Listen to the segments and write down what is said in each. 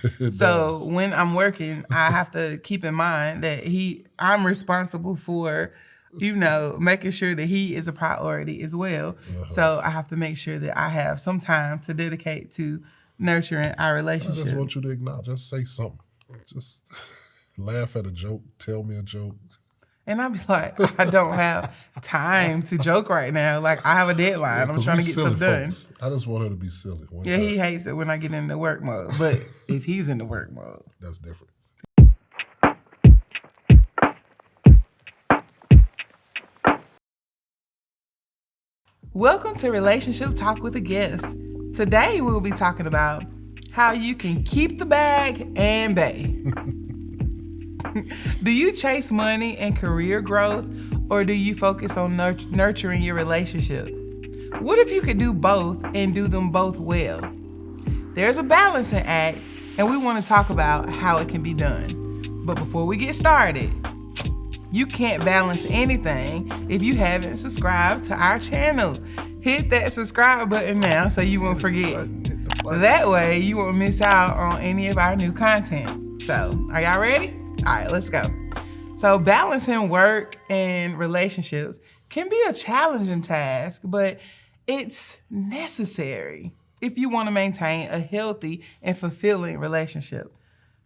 It So does. when I'm working, I have to keep in mind that I'm responsible for, making sure that he is a priority as well. Uh-huh. So I have to make sure that I have some time to dedicate to nurturing our I just relationship. want you to acknowledge. Just say something. Just laugh at a joke. Tell me a joke. And I'd be like, I don't have time to joke right now. Like, I have a Yeah, deadline. I'm because trying we to get silly stuff done. folks. I just want her to be silly one Yeah, time. he hates it when I get into work mode. But if he's in the work mode, That's different. welcome to Relationship Talk with a Guest. Today we'll be talking about how you can keep the bag and bay. Do you chase money and career growth, or do you focus on nurturing your relationship? What if you could do both and do them both well? There's a balancing act, and we want to talk about how it can be done. But before we get started, you can't balance anything if you haven't subscribed to our channel. Hit that subscribe button now so you won't forget. Hit the button. That way you won't miss out on any of our new content. So, are y'all ready? All right, let's go. So, balancing work and relationships can be a challenging task, but it's necessary if you want to maintain a healthy and fulfilling relationship.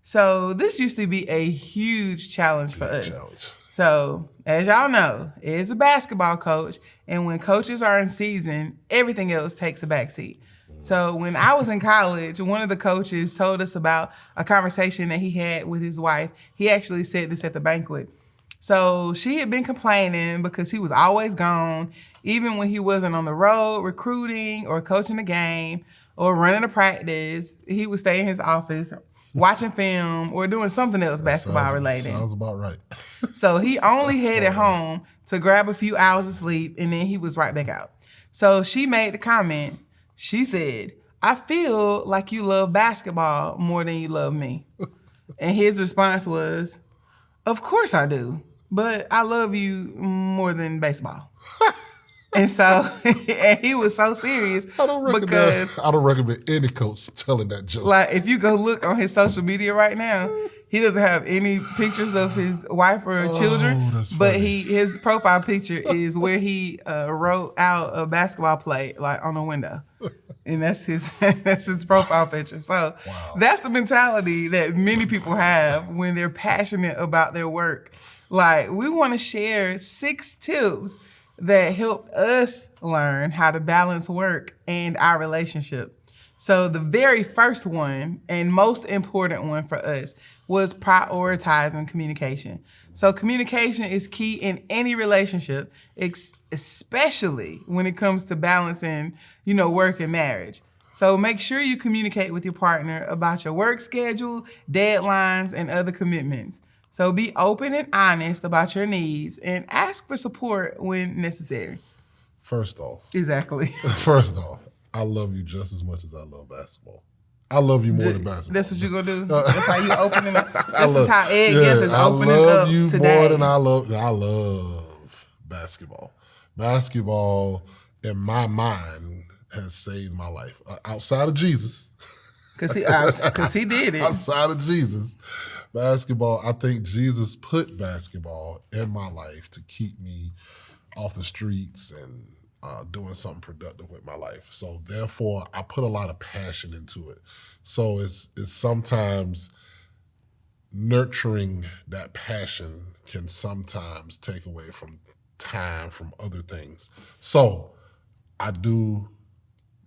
So, this used to be a huge challenge for us. Challenge. So, as y'all know, it's a basketball coach, and when coaches are in season, everything else takes a backseat. So, when I was in college, one of the coaches told us about a conversation that he had with his wife. He actually said this at the banquet. So, she had been complaining because he was always gone, even when he wasn't on the road recruiting or coaching a game or running a practice. He would stay in his office watching film or doing something else basketball related. Sounds about right. So he only headed home to grab a few hours of sleep, and then he was right back out. So she made the comment. She said, "I feel like you love basketball more than you love me." And his response was, "Of course I do, but I love you more than baseball." And so, and he was so serious I don't recommend any coach telling that joke. Like, if you go look on his social media right now, he doesn't have any pictures of his wife or children, that's but funny. his profile picture is where he wrote out a basketball play like on a window, and that's his that's his profile picture. So that's the mentality that many people have when they're passionate about their work. Like, we want to share 6 tips that helped us learn how to balance work and our relationship. So the very first one and most important one for us was prioritizing communication. So communication is key in any relationship, especially when it comes to balancing, work and marriage. So make sure you communicate with your partner about your work schedule, deadlines, and other commitments. So be open and honest about your needs and ask for support when necessary. First off, Exactly. I love you just as much as I love basketball. I love you more than basketball. That's what you're gonna do. That's how you opening up. This is how Ed Geth is opening I love up you today. more than I love basketball. Basketball, in my mind, has saved my life. Outside of Jesus, Because he did it. outside of Jesus, basketball, I think Jesus put basketball in my life to keep me off the streets and doing something productive with my life. So therefore, I put a lot of passion into it. So it's sometimes nurturing that passion can sometimes take away from time from other things. So I do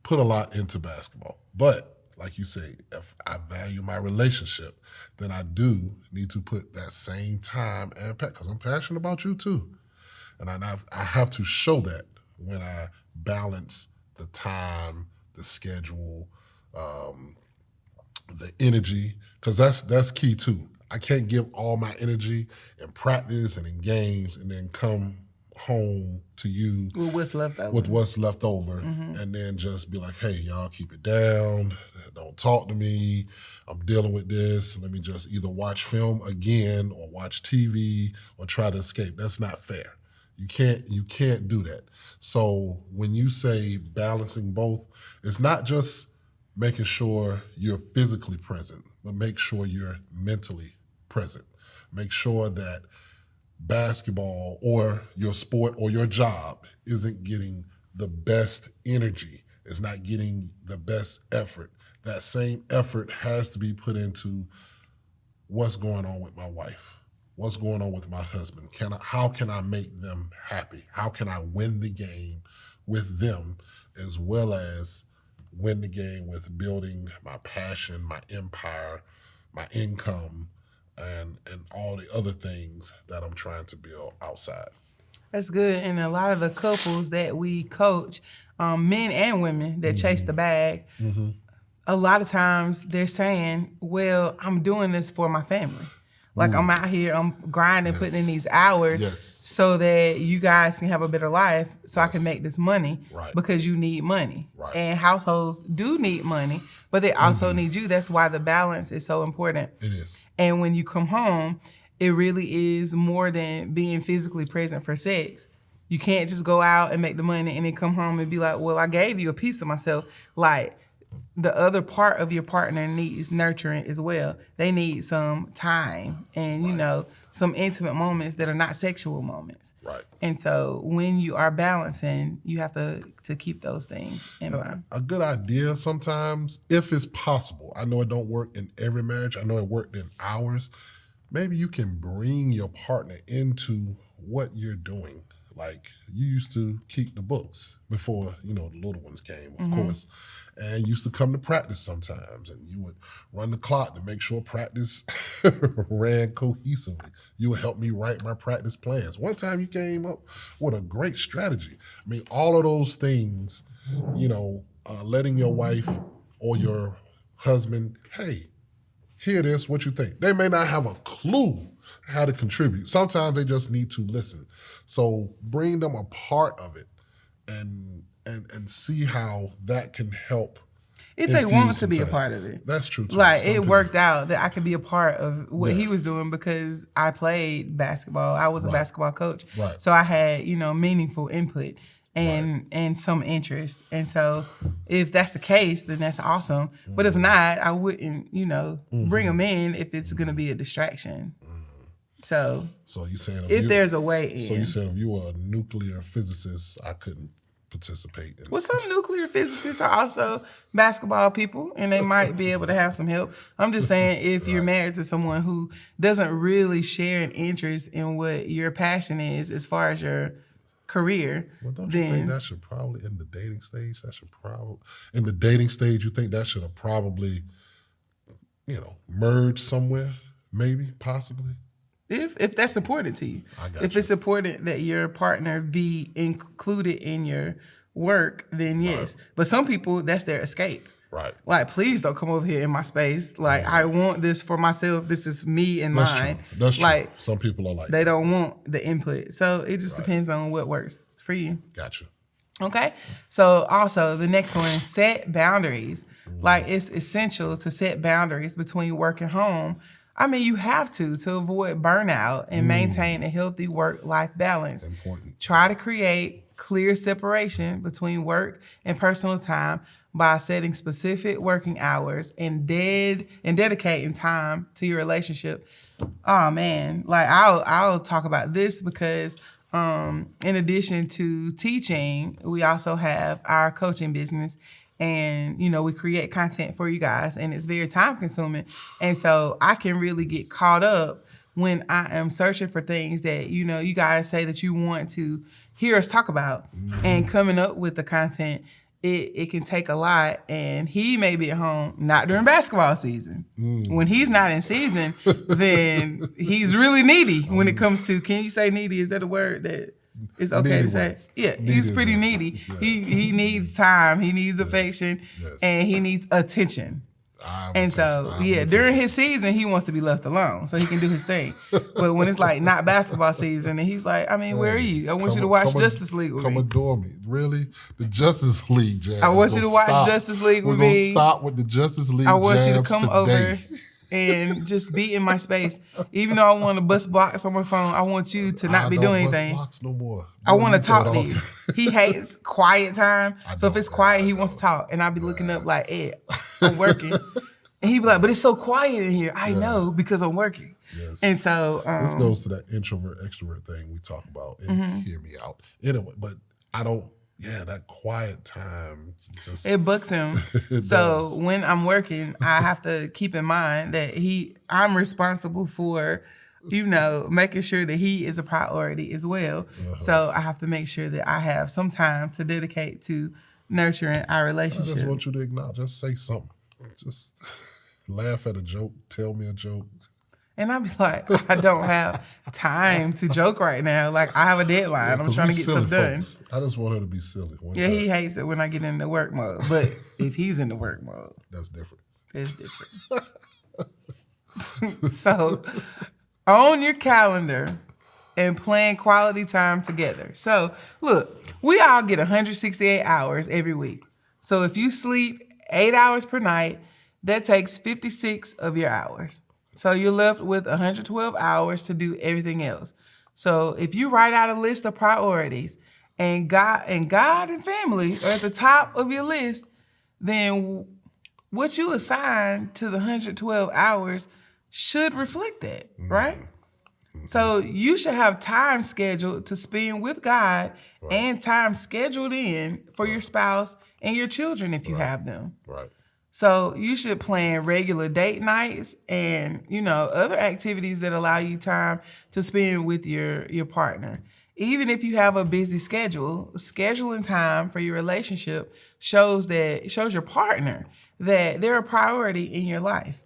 put a lot into basketball. But like you say, if I value my relationship, then I do need to put that same time and because I'm passionate about you too. And I have to show that when I balance the time, the schedule, the energy, because that's key too. I can't give all my energy in practice and in games and then come home to you with what's left over. and then just be like, hey, y'all keep it down. Don't talk to me. I'm dealing with this. Let me just either watch film again or watch TV or try to escape. That's not fair. You can't do that. So when you say balancing both, it's not just making sure you're physically present, but make sure you're mentally present. Make sure that basketball or your sport or your job isn't getting the best energy, is not getting the best effort. That same effort has to be put into what's going on with my wife, what's going on with my husband. How can I make them happy? How can I win the game with them, as well as win the game with building my passion, my empire, my income, and all the other things that I'm trying to build outside. That's good. And a lot of the couples that we coach, men and women that chase the bag, a lot of times they're saying, well, I'm doing this for my family. Like I'm out here, I'm grinding, putting in these hours so that you guys can have a better life, so I can make this money because you need money. And households do need money, but they also need you. That's why the balance is so important. It is. And when you come home, it really is more than being physically present for sex. You can't just go out and make the money and then come home and be like, well, I gave you a piece of myself. Like, the other part of your partner needs nurturing as well. They need some time and, you know, some intimate moments that are not sexual moments. Right. And so when you are balancing, you have to keep those things in mind. A good idea sometimes, if it's possible. I know it don't work in every marriage. I know it worked in ours. Maybe you can bring your partner into what you're doing. Like, you used to keep the books before, you know, the little ones came, of course. And you used to come to practice sometimes, and you would run the clock to make sure practice ran cohesively. You would help me write my practice plans. One time you came up with a great strategy. I mean, all of those things, you know, letting your wife or your husband, hey, hear this, what you think? They may not have a clue how to contribute. Sometimes they just need to listen. So bring them a part of it and see how that can help. If they want to be a part of it. That's true too. Like, it worked out that I could be a part of what he was doing because I played basketball. I was a basketball coach. Right. So I had, you know, meaningful input and some interest. And so if that's the case, then that's awesome. But if not, I wouldn't, you know, bring them in if it's going to be a distraction. So you saying if there's a way in. So you said if you were a nuclear physicist, I couldn't participate in. Well, some nuclear physicists are also basketball people, and they might be able to have some help. I'm just saying, if you're married to someone who doesn't really share an interest in what your passion is as far as your career, well, don't you think that should probably, in the dating stage, you think that should have probably, you know, merged somewhere, maybe, possibly? If that's important to you. If it's important that your partner be included in your work, then yes. But some people, that's their escape. Right. Like, please don't come over here in my space. Like, I want this for myself. This is me and mine. True. That's true. Like, some people are like they don't want the input. So it just depends on what works for you. Gotcha. Okay. So also the next one, set boundaries. Like, it's essential to set boundaries between work and home. I mean, you have to avoid burnout and maintain a healthy work-life balance. Important. Try to create clear separation between work and personal time by setting specific working hours and dedicating time to your relationship. Oh man, like I'll talk about this because in addition to teaching, we also have our coaching business. And, you know, we create content for you guys, and it's very time consuming. And so I can really get caught up when I am searching for things that, you know, you guys say that you want to hear us talk about, and coming up with the content. It can take a lot, and he may be at home, not during basketball season. When he's not in season, then he's really needy when it comes to, can you say needy? Is that a word that it's okay needy to say? ones. Yeah, Needy he's pretty needy. Yeah. He needs time, he needs affection, and he needs attention. During his season, he wants to be left alone so he can do his thing. But when it's like not basketball season, and he's like, I mean, where are you? I want you to watch Justice League with me. Come adore me. Really? The Justice League jams. I want you to watch Justice League with me. We're going to stop with the Justice League jams. I want you to come today. over and just be in my space. Even though I want to bust blocks on my phone, I want you to not be doing anything. Blocks no more. I want to talk to you. He hates quiet time. So if it's quiet, he wants to talk. And I'll be looking up like, Ed, I'm working. And he'd be like, but it's so quiet in here. I know because I'm working. Yes. And so this goes to that introvert extrovert thing we talk about, and hear me out. Anyway, but I don't. Yeah, that quiet time just it bucks him. So when I'm working, I have to keep in mind that I'm responsible for, making sure that he is a priority as well. So I have to make sure that I have some time to dedicate to nurturing our relationship. I just want you to acknowledge. Just say something. Just laugh at a joke. Tell me a joke. And I'd be like, I don't have time to joke right now. Like, I have a deadline. I'm trying to get stuff done. I just want her to be silly. He hates it when I get into work mode. But if he's in the work mode, that's different. It's different. So, on your calendar and plan quality time together. So, look, we all get 168 hours every week. So, if you sleep 8 hours per night, that takes 56 of your hours. So you're left with 112 hours to do everything else. So if you write out a list of priorities and God and family are at the top of your list, then what you assign to the 112 hours should reflect that, right? So you should have time scheduled to spend with God and time scheduled in for your spouse and your children if you have them. Right. So you should plan regular date nights and, other activities that allow you time to spend with your partner. Even if you have a busy schedule, scheduling time for your relationship shows your partner that they're a priority in your life.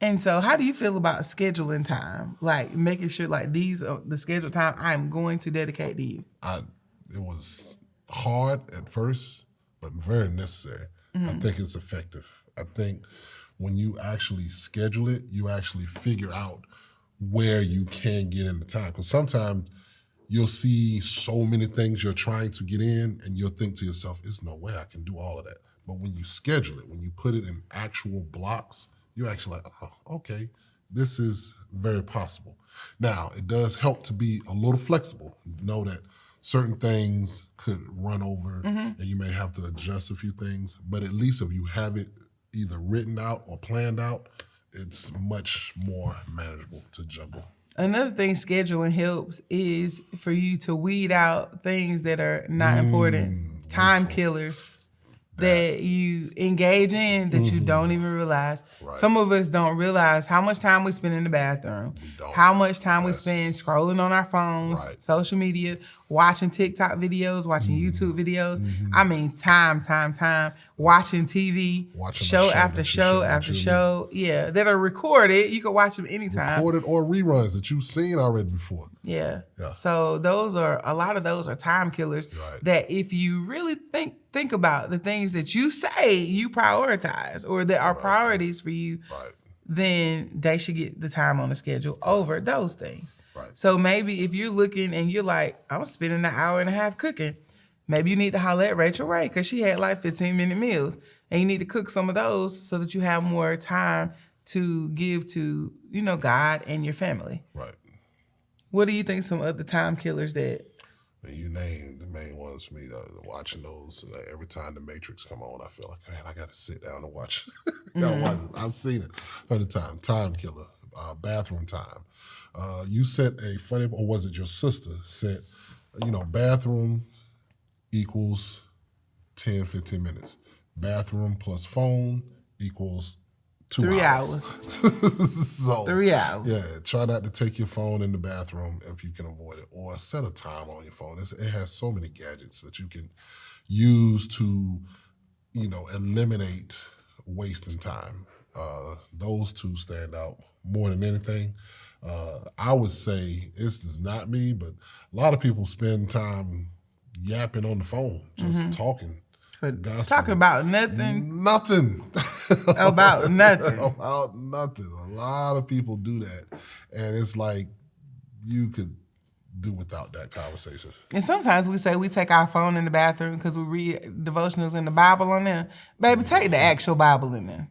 And so how do you feel about scheduling time? Like making sure like these are the scheduled time I'm going to dedicate to you. It was hard at first, but very necessary. I think it's effective. I think when you actually schedule it, you actually figure out where you can get in the time. Because sometimes you'll see so many things you're trying to get in, and you'll think to yourself, there's no way I can do all of that. But when you schedule it, when you put it in actual blocks, you're actually like, oh, okay, this is very possible. Now, it does help to be a little flexible. Know that certain things could run over and you may have to adjust a few things, but at least if you have it either written out or planned out, it's much more manageable to juggle. Another thing scheduling helps is for you to weed out things that are not important, time killers that you engage in that you don't even realize. Right. Some of us don't realize how much time we spend in the bathroom, how much time we spend scrolling on our phones, social media, watching TikTok videos, watching YouTube videos. I mean, time, watching TV, show after show after show. Yeah, that are recorded. You can watch them anytime. Recorded or reruns that you've seen already before. Yeah. So a lot of those are time killers that if you really think about the things that you say you prioritize or that are priorities for you, then they should get the time on the schedule over those things. Right. So maybe if you're looking and you're like, I'm spending an hour and a half cooking, maybe you need to holler at Rachel Ray because she had like 15-minute meals and you need to cook some of those so that you have more time to give to, God and your family. Right. What do you think some other time killers that? You named the main ones for me. Watching those every time The Matrix come on, I feel like, man, I got to sit down and watch. Gotta watch it. I've seen it for the time. Time killer, bathroom time. You sent a funny, or was it your sister sent? Bathroom equals 10, 15 minutes. Bathroom plus phone equals 2 hours. 3 hours. Yeah, try not to take your phone in the bathroom if you can avoid it, or set a time on your phone. It has so many gadgets that you can use to, eliminate wasting time. Those two stand out more than anything. I would say this is not me, but a lot of people spend time yapping on the phone, just talking. Talking about nothing. Nothing. About nothing. About nothing. A lot of people do that. And it's like you could do without that conversation. And sometimes we say we take our phone in the bathroom because we read devotionals in the Bible on there. Baby, take the actual Bible in there.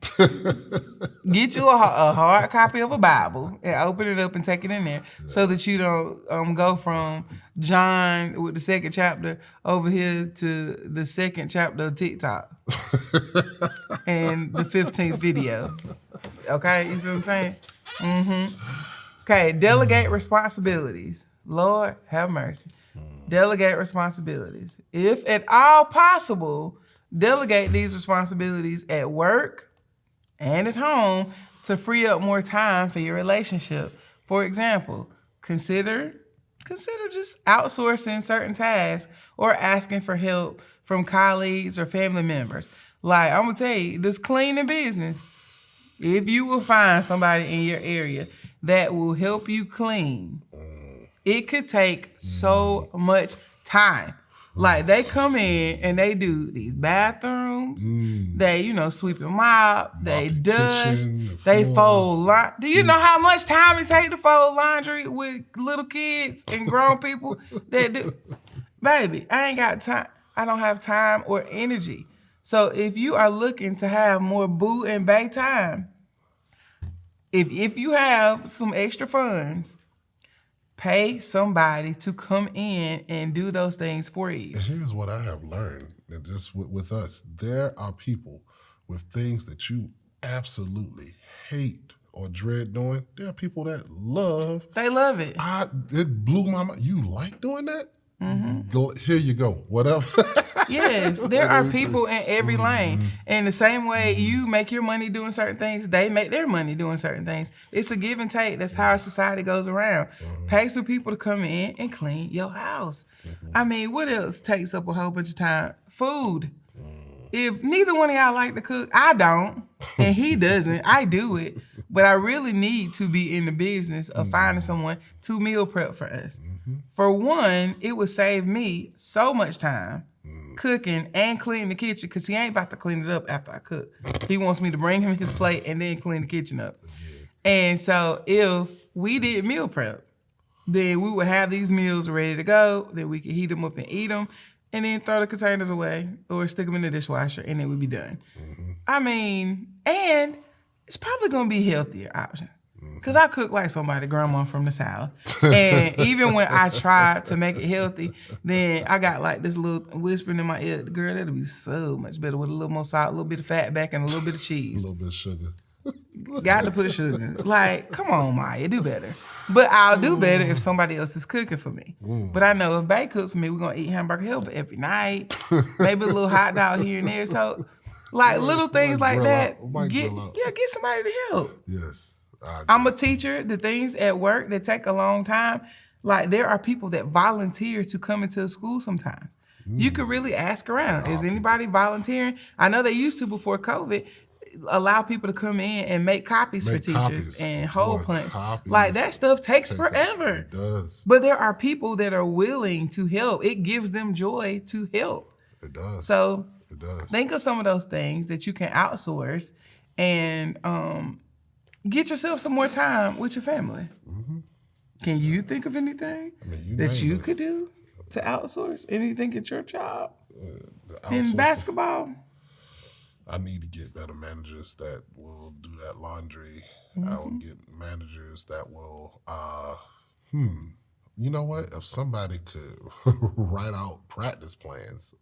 Get you a hard copy of a Bible and open it up and take it in there so that you don't go from John with the second chapter over here to the second chapter of TikTok and the 15th video. Okay, you see what I'm saying? Mm-hmm. Okay, delegate responsibilities. Lord have mercy. Delegate responsibilities. If at all possible, delegate these responsibilities at work and at home to free up more time for your relationship. For example, consider just outsourcing certain tasks or asking for help from colleagues or family members. Like, I'm gonna tell you, this cleaning business, if you will find somebody in your area that will help you clean, it could take so much time. Like, they come in and they do these bathrooms, they, sweep and mop, they dust, kitchen, they floors. fold laundry. Do you know how much time it takes to fold laundry with little kids and grown people that do? Baby, I ain't got time. I don't have time or energy. So if you are looking to have more boo and bae time, if you have some extra funds, pay somebody to come in and do those things for you. And here's what I have learned, that just with us, there are people with things that you absolutely hate or dread doing. There are people that love. They love it. It blew my mind. You like doing that? Mm-hmm. Here you go. Whatever. Yes, there are people in every lane. And the same way you make your money doing certain things, they make their money doing certain things. It's a give and take. That's how our society goes around. Pay some people to come in and clean your house. I mean, what else takes up a whole bunch of time? Food. If neither one of y'all like to cook, I don't, and he doesn't, I do it. But I really need to be in the business of finding someone to meal prep for us. For one, it would save me so much time cooking and cleaning the kitchen, because he ain't about to clean it up after I cook. He wants me to bring him his plate and then clean the kitchen up. And so if we did meal prep, then we would have these meals ready to go, then we could heat them up and eat them, and then throw the containers away or stick them in the dishwasher, and then we'd be done. I mean, and it's probably gonna be a healthier option. Because I cook like somebody, grandma from the South. And even when I try to make it healthy, then I got like this little whispering in my ear, girl, that'll be so much better with a little more salt, a little bit of fat back, and a little bit of cheese. A little bit of sugar. Got to put sugar. Like, come on, Maya, do better. But I'll do better if somebody else is cooking for me. But I know if Bae cooks for me, we're going to eat hamburger helper every night. Maybe a little hot dog here and there. So, like, little things like that, get somebody to help. Yes. I'm a teacher. The things at work that take a long time, like, there are people that volunteer to come into the school sometimes. You could really ask around. Is anybody volunteering? I know they used to before COVID. Allow people to come in and make copies for teachers and hole punch. Like, that stuff takes forever. It does. But there are people that are willing to help. It gives them joy to help. It does. So it does. Think of some of those things that you can outsource and get yourself some more time with your family. Can you think of anything that you could do to outsource anything at your job? In basketball? I need to get better managers that will do that laundry. I will get managers that will, you know what? If somebody could write out practice plans,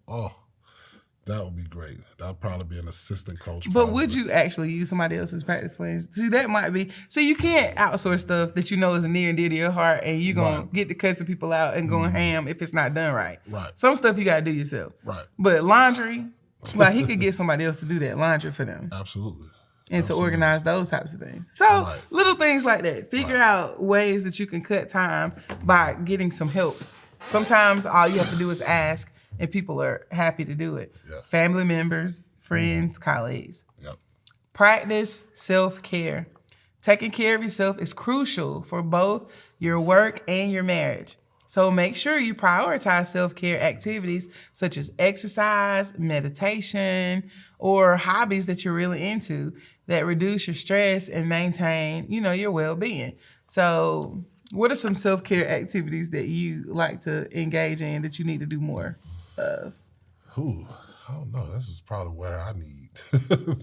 that would be great. That would probably be an assistant coach. But would you actually use somebody else's practice plans? See, that might be. See, you can't outsource stuff that you know is near and dear to your heart, and you're going to get to cussing people out and going ham if it's not done right. Right. Some stuff you got to do yourself. Right. But laundry, like, he could get somebody else to do that laundry for them. Absolutely. And to organize those types of things. So little things like that. Figure out ways that you can cut time by getting some help. Sometimes all you have to do is ask, and people are happy to do it. Yeah. Family members, friends, colleagues. Yep. Practice self-care. Taking care of yourself is crucial for both your work and your marriage. So make sure you prioritize self-care activities such as exercise, meditation, or hobbies that you're really into that reduce your stress and maintain, your well-being. So what are some self-care activities that you like to engage in that you need to do more of? I don't know. This is probably where I need.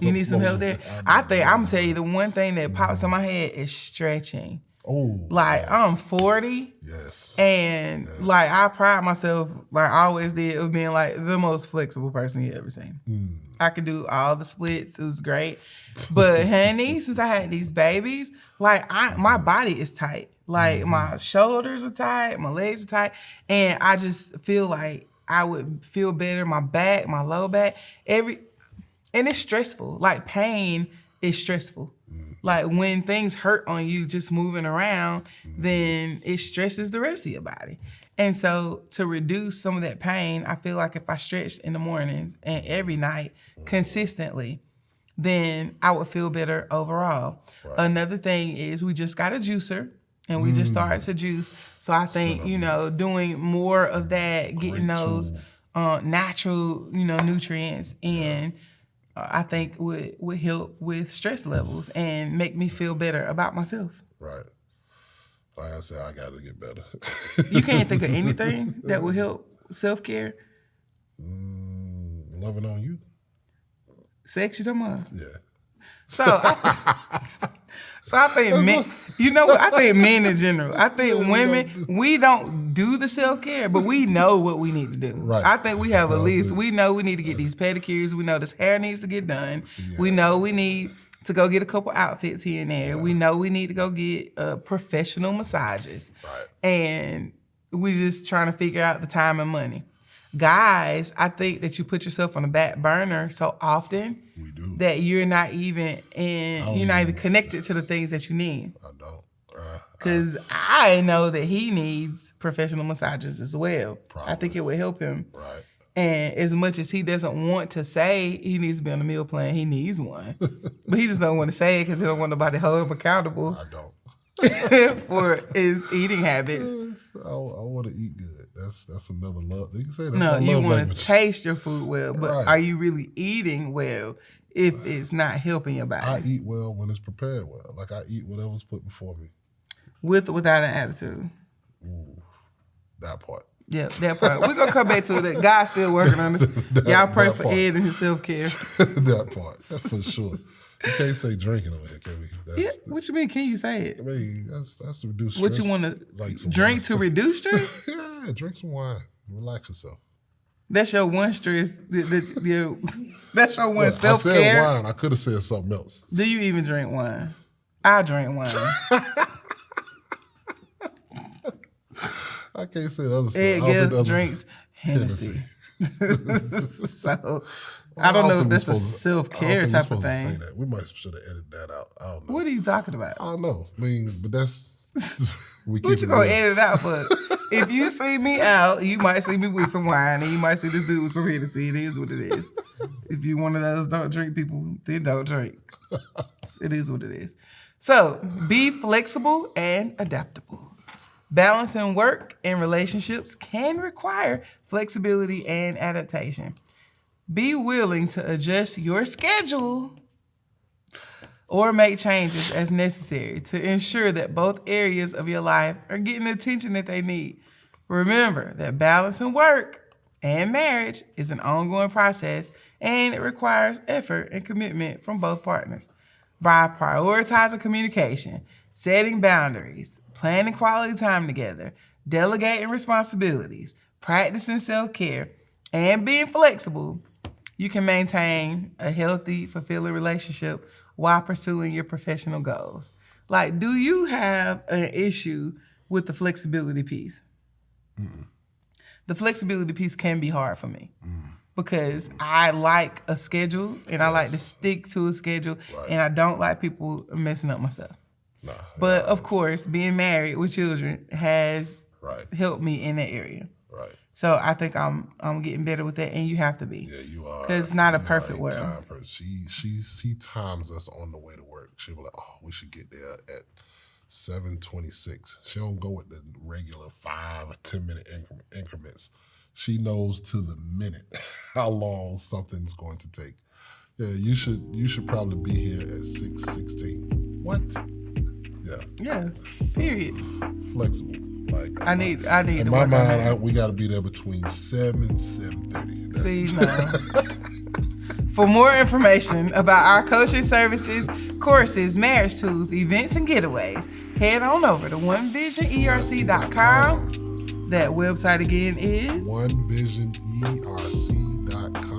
You need some help there? I think I'm going to tell you the one thing that pops in my head is stretching. Yes. I'm 40. Yes. And I pride myself, like I always did, of being like the most flexible person you ever seen. I could do all the splits. It was great. But honey, since I had these babies, like my body is tight. Like my shoulders are tight, my legs are tight, and I just feel like I would feel better. My back, my low back, and it's stressful. Like pain is stressful. Like when things hurt on you just moving around, then it stresses the rest of your body. And so to reduce some of that pain, I feel like if I stretched in the mornings and every night consistently, then I would feel better overall. Right. Another thing is we just got a juicer and we just started to juice. So I think, doing more of that, getting those natural, nutrients in, I think would help with stress levels and make me feel better about myself. Right. Like I said, I got to get better. You can't think of anything that would help self-care? Loving on you. Sex, you talking about? Yeah. So I think men, I think men in general. I think women, we don't do the self-care, but we know what we need to do. Right. I think we have a list. We know we need to get these pedicures. We know this hair needs to get done. Yeah. We know we need to go get a couple outfits here and there. Yeah. We know we need to go get professional massages. Right. And we just trying to figure out the time and money. Guys, I think that you put yourself on the back burner so often that you're not even connected to the things that you need. I don't. Because I know that he needs professional massages as well. Probably. I think it would help him. Right. And as much as he doesn't want to say he needs to be on a meal plan, he needs one. But he just don't want to say it because he don't want nobody to hold him accountable. I don't. For his eating habits. I want to eat good. That's another love. You can say that's no, you want to taste your food well, but Are you really eating well if it's not helping your body? I eat well when it's prepared well. Like I eat whatever's put before me. With or without an attitude? Ooh, that part. Yeah, that part. We're going to come back to it. God's still working on this. Y'all pray for Ed and his self-care. That part, for sure. You can't say drinking over here, can we? What you mean? Can you say it? I mean, that's to reduce stress. What you want to drink to reduce stress? Yeah, drink some wine. Relax yourself. That's your one stress. That's your one self-care. I said wine. I could have said something else. Do you even drink wine? I drink wine. I can't say the other stuff. Ed Gibbs drinks Hennessy. So... I don't know if that's a self-care type of thing. Say that. We should have edited that out. I don't know. What are you talking about? I don't know. I mean, but that's... What you gonna edit out for? If you see me out, you might see me with some wine, and you might see this dude with some Hennessy. It is what it is. If you're one of those don't drink people, then don't drink. It is what it is. So, be flexible and adaptable. Balancing work and relationships can require flexibility and adaptation. Be willing to adjust your schedule or make changes as necessary to ensure that both areas of your life are getting the attention that they need. Remember that balancing work and marriage is an ongoing process and it requires effort and commitment from both partners. By prioritizing communication, setting boundaries, planning quality time together, delegating responsibilities, practicing self-care, and being flexible, you can maintain a healthy, fulfilling relationship while pursuing your professional goals. Like, do you have an issue with the flexibility piece? Mm-mm. The flexibility piece can be hard for me because I like a schedule and I like to stick to a schedule and I don't like people messing up my stuff. But of course, being married with children has helped me in that area. Right. So I think I'm getting better with that, and you have to be. Yeah, you are. Because it's not a perfect world. She times us on the way to work. She'll be like, oh, we should get there at 7:26. She don't go with the regular 5 or 10 minute increments. She knows to the minute how long something's going to take. Yeah, you should probably be here at 6:16. What? Yeah. Period. Flexible. Like I need. In my mind, we got to be there between 7 and 7:30. See, no. For more information about our coaching services, courses, marriage tools, events, and getaways, head on over to onevisionerc.com. That website again is onevisionerc.com.